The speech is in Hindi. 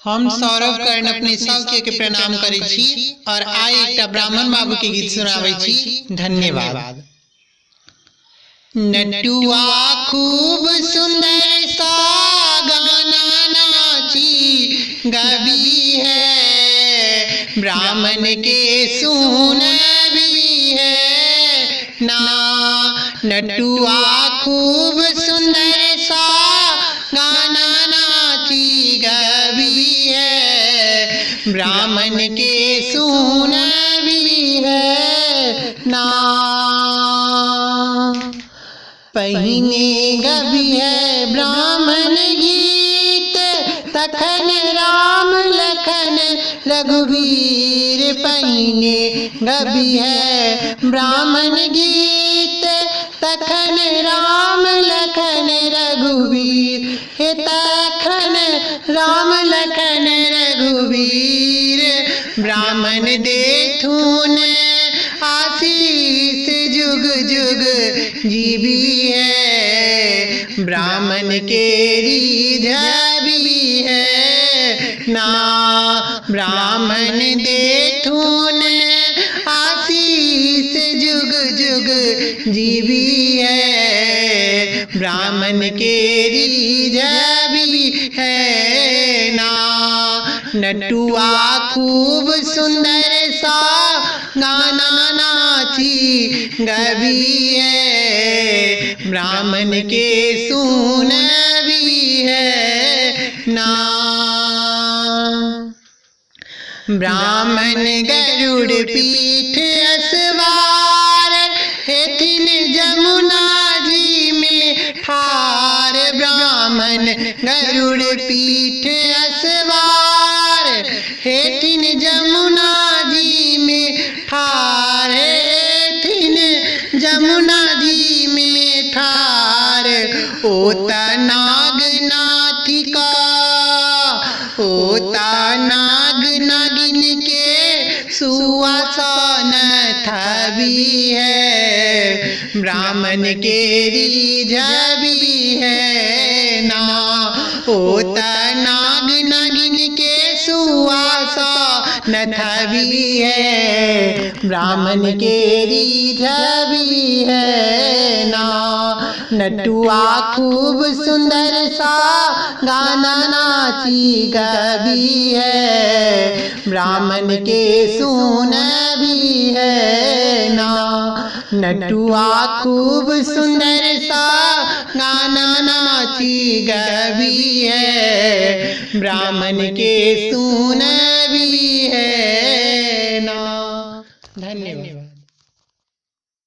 हम सौरभ कर्ण अपने सबके के प्रणाम करै छी और आइ एकटा ब्राह्मण बाबू के गीत सुनाबै छी। धन्यवाद। नटुआ खूब सुंदर सा गाना नाची गबी है, ब्राह्मण के सुन भी है ना। नटुआ खूब सुंदर सा गाना नाची गबी है, ब्राह्मण के सुन भी है ना। पहिने गबी है ब्राह्मण गीत, तखन राम लखन रघुवीर। पहिने गबी है ब्राह्मण गीत, तखन राम लखन रघुवीर। हे तखन राम लखन रघुवीर, ब्राह्मण देथुन आशीष जुग जुग जीवी है, ब्राह्मण के रीझ भी है ना। ब्राह्मण देथुन आशीष जुग जुग जीवी है, ब्राह्मण के रीझ भी है ना। नटुआ खूब सुंदर सा गाना नाची गबी है, ब्राह्मण के सुन भी है ना। ब्राह्मण गरुड़ पीठ असवार, हेथिन जमुना जी में ठार। ब्राह्मण गरुड़ पीठ असवार, हेथिन जमुना जी में ठार। हेथिन जमुना जी में ठार। ओता नाग नाथिका, ओता नाग नागिन के सुआसन थवी है, ब्राह्मण के रीझ भी है ना। ओता नाग नागिन के सुआसन थवी है, ब्राह्मण के रीझ भी है ना। नटुआ खूब सुंदर सा गाना नाची गबी है, ब्राह्मण के सुन भी है ना। नटुआ खूब सुंदर सा गाना नाची गबी है, ब्राह्मण के सुन भी है ना। धन्यवाद।